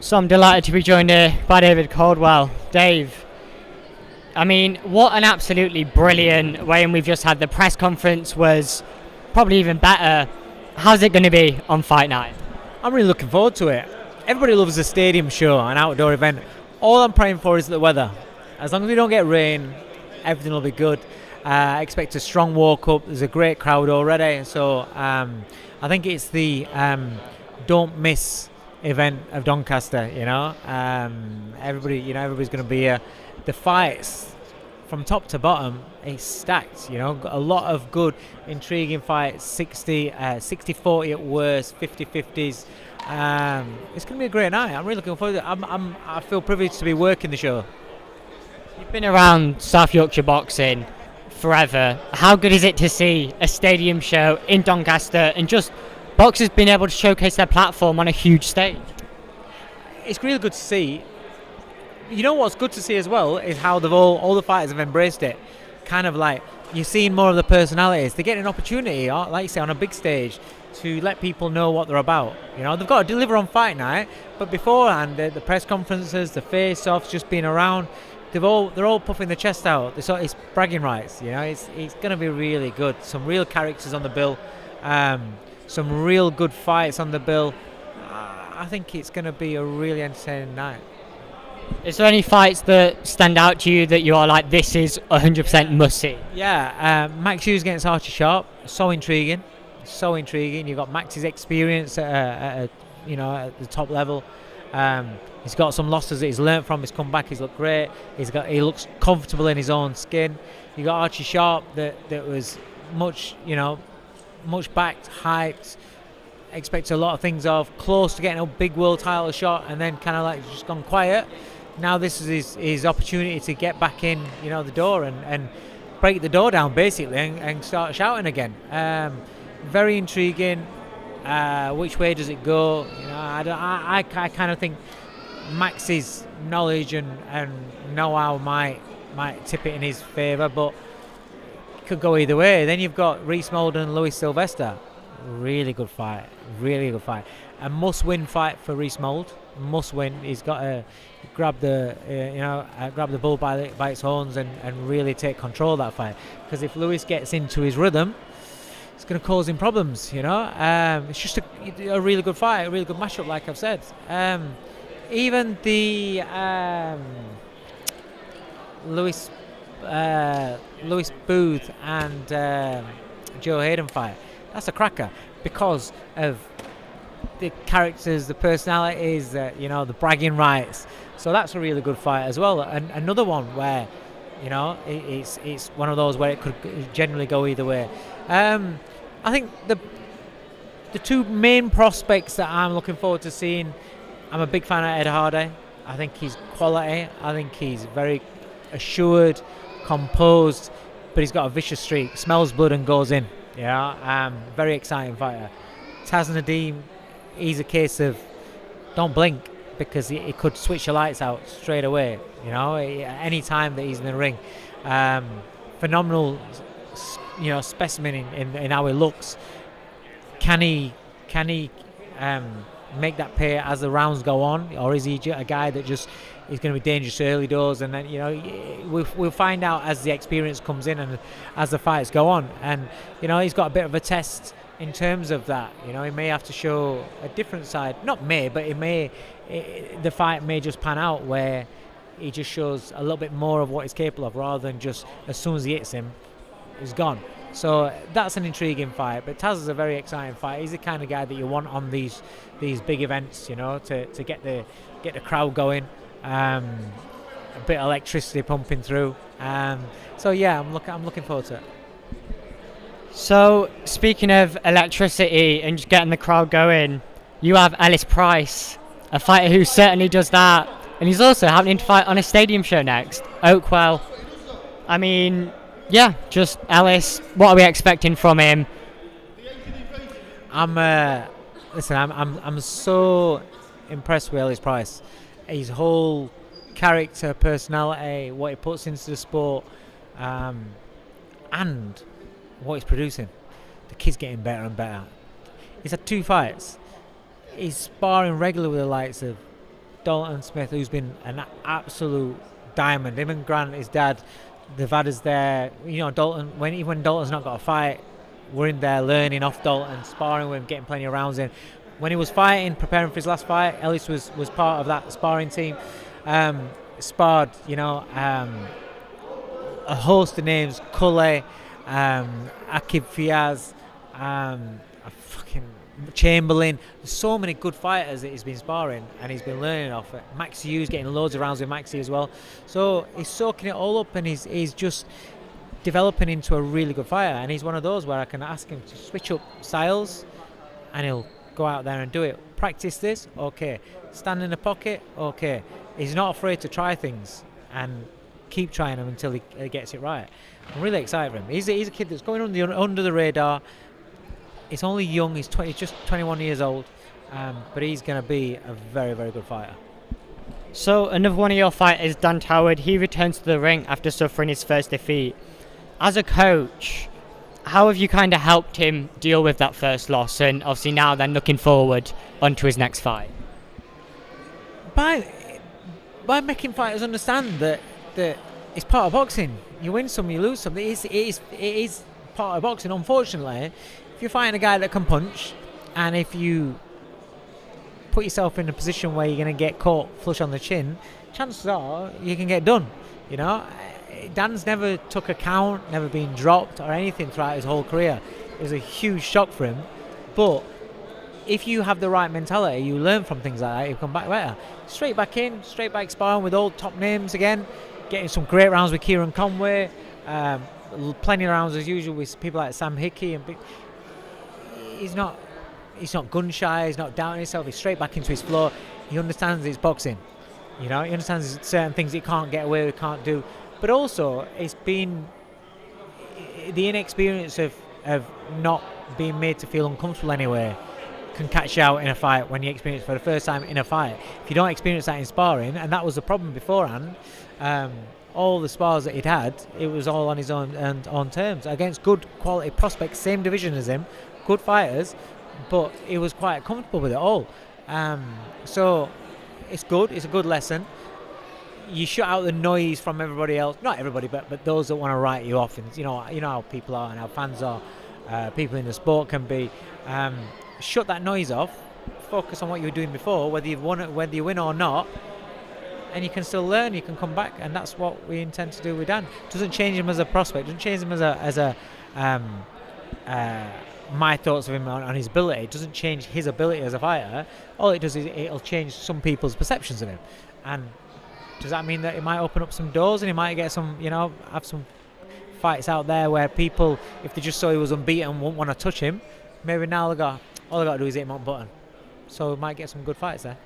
So I'm delighted to be joined here by David Coldwell. Dave, I mean, what an absolutely brilliant way, and we've just had the press conference was probably even better. How's it going to be on fight night? I'm really looking forward to it. Everybody loves a stadium show, an outdoor event. All I'm praying for is the weather. As long as we don't get rain, everything will be good. I expect a strong walk up. There's a great crowd already, so I think it's the don't miss event of Doncaster. Everybody's going to be here. The fights from top to bottom, it's stacked. Got a lot of good, intriguing fights. 60-40 at worst, 50-50s. It's going to be a great night. I'm really looking forward to it. I feel privileged to be working the show. You've been around South Yorkshire boxing forever. How good is it to see a stadium show in Doncaster and just boxers being able to showcase their platform on a huge stage? It's really good to see. You know what's good to see as well is how all the fighters have embraced it. Kind of like you're seeing more of the personalities. They get an opportunity, like you say, on a big stage to let people know what they're about. They've got to deliver on fight night, but beforehand, the press conferences, the face-offs, just being around, they're all puffing their chest out. It's bragging rights. It's going to be really good. Some real characters on the bill, some real good fights on the bill. I think it's going to be a really entertaining night. Is there any fights that stand out to you that you are like, this is 100% must see? Yeah, Max Hughes against Archie Sharp, so intriguing. You've got Max's experience at the top level. He's got some losses that he's learnt from. He's come back. He's looked great. He looks comfortable in his own skin. You got Archie Sharp that was much backed, hyped. Expected a lot of things of, close to getting a big world title shot, and then kind of like just gone quiet. Now this is his opportunity to get back in, the door and break the door down basically and start shouting again. Very intriguing. Which way does it go? I kind of think Max's knowledge and know-how might tip it in his favour, but it could go either way. Then you've got Reece Molden and Louis Sylvester. Really good fight. A must-win fight for Reece Mold. Must win. He's got to grab the bull by its horns and really take control of that fight. Because if Louis gets into his rhythm, it's going to cause him problems. It's just a really good fight, a really good matchup, like I've said. Even the Louis Booth and Joe Hayden fight. That's a cracker because of the characters, the personalities, the bragging rights. So that's a really good fight as well. And another one where, it's one of those where it could generally go either way. I think the two main prospects that I'm looking forward to seeing, I'm a big fan of Ed Hardy. I think he's quality. I think he's very assured, composed, but he's got a vicious streak. Smells blood and goes in. Very exciting fighter. Taz Nadeem, he's a case of don't blink because he could switch the lights out straight away. Any time that he's in the ring. Phenomenal, specimen in how he looks. Can he make that pay as the rounds go on, or is he a guy that just is going to be dangerous early doors, and then we'll find out as the experience comes in and as the fights go on. And he's got a bit of a test in terms of that. He may have to show a different side, not may, but the fight may just pan out where he just shows a little bit more of what he's capable of, rather than just as soon as he hits him, he's gone. So that's an intriguing fight. But Taz is a very exciting fight. He's the kind of guy that you want on these big events, to get the crowd going. A bit of electricity pumping through. So yeah, I'm looking forward to it. So speaking of electricity and just getting the crowd going, you have Ellis Price, a fighter who certainly does that, and he's also happening to fight on a stadium show next, Oakwell. I mean, yeah, just Ellis. What are we expecting from him? I'm so impressed with Ellis Price. His whole character, personality, what he puts into the sport, and what he's producing. The kid's getting better and better. He's had 2 fights. He's sparring regularly with the likes of Dalton Smith, who's been an absolute diamond. Him and Grant, his dad, they've had us there. Dalton, even when Dalton's not got a fight, we're in there learning off Dalton, sparring with him, getting plenty of rounds in. When he was fighting, preparing for his last fight, Ellis was part of that sparring team. Sparred, a host of names: Kule, Akib Fiaz, fucking Chamberlain. There's so many good fighters that he's been sparring and he's been learning off it. Max Hughes, getting loads of rounds with Maxie as well. So he's soaking it all up and he's just developing into a really good fighter. And he's one of those where I can ask him to switch up styles and he'll go out there and do it. Practice this, okay. Stand in the pocket, okay. He's not afraid to try things and keep trying them until he gets it right. I'm really excited for him. He's a kid that's going under the radar. He's only young. He's just 21 years old, but he's going to be a very, very good fighter. So another one of your fighters, Dan Howard, he returns to the ring after suffering his first defeat. As a coach, how have you kind of helped him deal with that first loss, and obviously now then looking forward onto his next fight? By making fighters understand that it's part of boxing. You win some, you lose some. It is part of boxing. Unfortunately, if you're fighting a guy that can punch, and if you put yourself in a position where you're going to get caught flush on the chin, chances are you can get done. Dan's never took a count, never been dropped or anything throughout his whole career. It was a huge shock for him, but if you have the right mentality, you learn from things like that, you come back better. Straight back sparring with all top names again, getting some great rounds with Kieran Conway, plenty of rounds as usual with people like Sam Hickey. And he's not gun shy, he's not doubting himself, he's straight back into his flow. He understands it's boxing. He understands certain things he can't get away with, can't do. But also, it's been the inexperience of not being made to feel uncomfortable anyway can catch you out in a fight when you experience it for the first time in a fight. If you don't experience that in sparring, and that was the problem beforehand, all the spars that he'd had, it was all on his own and on terms against good quality prospects, same division as him, good fighters, but he was quite comfortable with it all. So it's good. It's a good lesson. You shut out the noise from everybody else. Not everybody, but those that want to write you off. And you know how people are and how fans are. People in the sport can be. Shut that noise off. Focus on what you were doing before, whether you win or not, and you can still learn. You can come back, and that's what we intend to do with Dan. Doesn't change him as a prospect. Doesn't change him as a my thoughts of him on his ability. It doesn't change his ability as a fighter. All it does is it'll change some people's perceptions of him. And does that mean that it might open up some doors and he might get some, have some fights out there where people, if they just saw he was unbeaten, won't want to touch him? Maybe now all they got to do is hit him on button. So we might get some good fights there.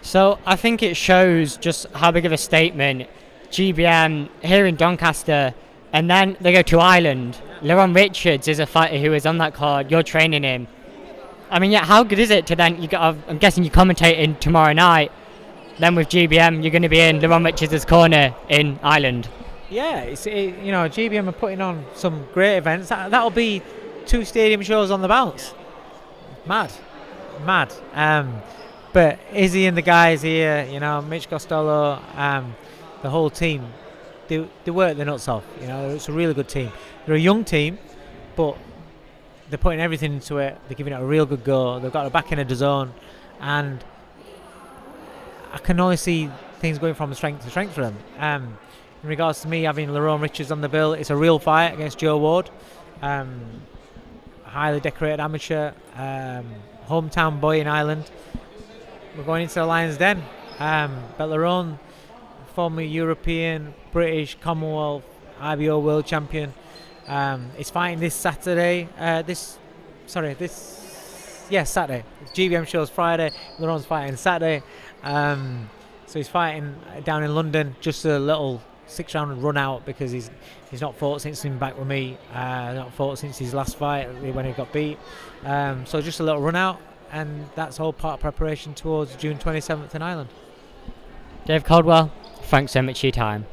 So I think it shows just how big of a statement GBM here in Doncaster, and then they go to Ireland. Leron Richards is a fighter who is on that card. You're training him. I mean, yeah, how good is it to then, I'm guessing you're commentating tomorrow night, then with GBM you're going to be in Leron Richards' corner in Ireland. Yeah, GBM are putting on some great events. That'll be 2 stadium shows on the bounce. Mad. But Izzy and the guys here, Mitch Costello, the whole team, they work their nuts off. It's a really good team. They're a young team, but they're putting everything into it. They're giving it a real good go. They've got a back in the zone, and I can only see things going from strength to strength for them. In regards to me having Leron Richards on the bill, it's a real fight against Joe Ward, highly decorated amateur, hometown boy in Ireland. We're going into the Lion's Den. But Leron, former European, British, Commonwealth, IBO world champion, is fighting this Saturday. Saturday. GBM show's Friday. Leron's fighting Saturday. So he's fighting down in London. Just a little 6-round run out because he's not fought since he's been back with me. Not fought since his last fight when he got beat. So just a little run out, and that's all part of preparation towards June 27th in Ireland. Dave Coldwell, thanks so much for your time.